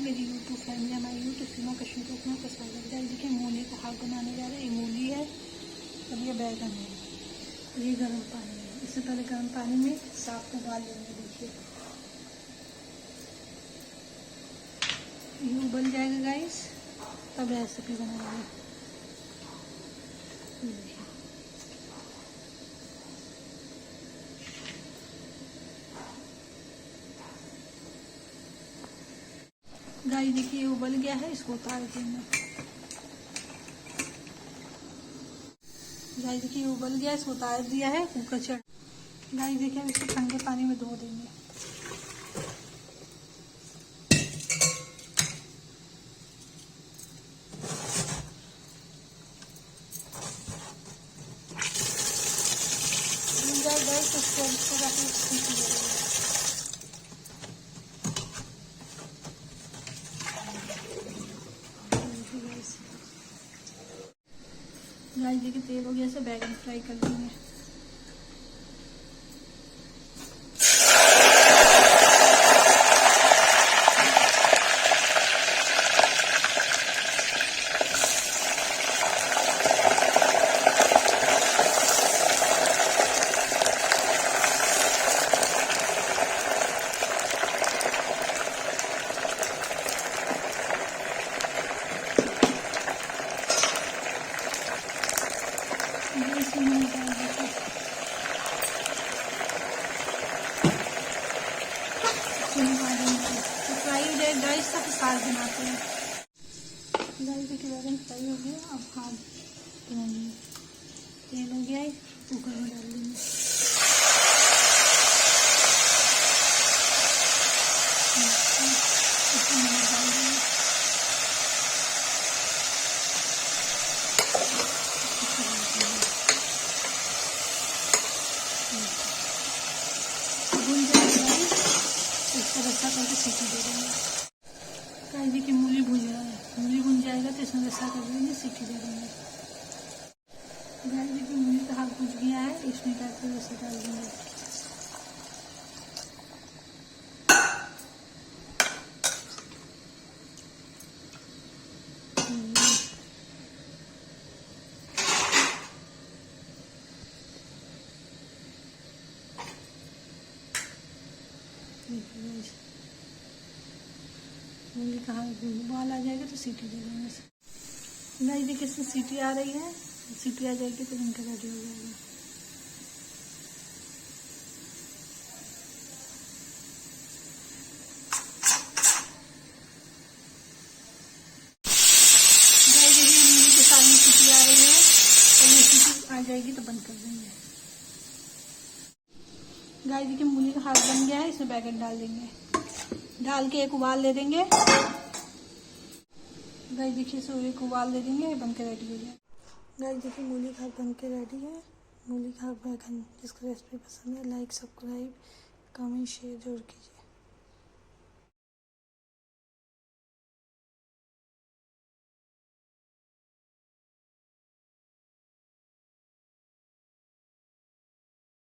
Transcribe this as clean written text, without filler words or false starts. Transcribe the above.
मेरी YouTube family, हमारी YouTube सीमा Kashmir cooking को स्वागत है। देखिए मूली का हाथ बनाने जा रहे हैं। ये मूली है और ये बैगन है, ये गर्म पानी है। इससे पहले गर्म पानी में साफ उबाल लेंगे। देखिए ये उबल जाएगा गाइस, तब रेसिपी बनाएंगे। गाइस देखिए ये उबल गया है, इसको उतार देंगे। गाइस देखिए उबल गया, इसको उतार दिया है कुकर चढ़। गाइस देखिए हम इसको ठंडे पानी में धो देंगे। गाइस इसको सीटी दे देंगे। गाइस देखिए तेल हो गया, से बैगन फ्राई कर देंगे। फ्राई हो जाए गाइस तब साग बनाते हैं। गाइस देखिए बैगन फ्राई हो गया, अब हाथ बनाएंगे। तेल हो गया है, कुकर में डाल देंगे। इसमें नमक डाल देंगे। भून जाएगा इसको रस्सा करके सीटी दे देंगे। गाइस देखिए मूली भून रहा है, मूली भून जाएगा तो इसमें रस्सा कर देंगे, सीटी दे देंगे। गाइस देखिए मूली का हाथ भून गया है, इसमें करके रस्सा डाल देंगे। मूली का उबाल आ जाएगा तो सीटी दे देंगे। गाइस देखिए इसमें सीटी आ रही है, सीटी आ जाएगी तो बनकर रेडी हो जाएगा। गाइस देखिए मूली के साथ में सीटी आ रही है, और ये सीटी आ जाएगी तो बंद कर देंगे। गाइस देखिए मूली का हाथ बन गया है, इसमें बैगन डाल देंगे। डाल के एक उबाल दे देंगे। गाइस देखिए इसे एक उबाल दे देंगे, बन के रेडी हो जाए। गाइस देखिए मूली का बन के रेडी है। मूली का बैगन। जिसको रेसिपी पसंद है लाइक सब्सक्राइब कमेंट शेयर जरूर कीजिए।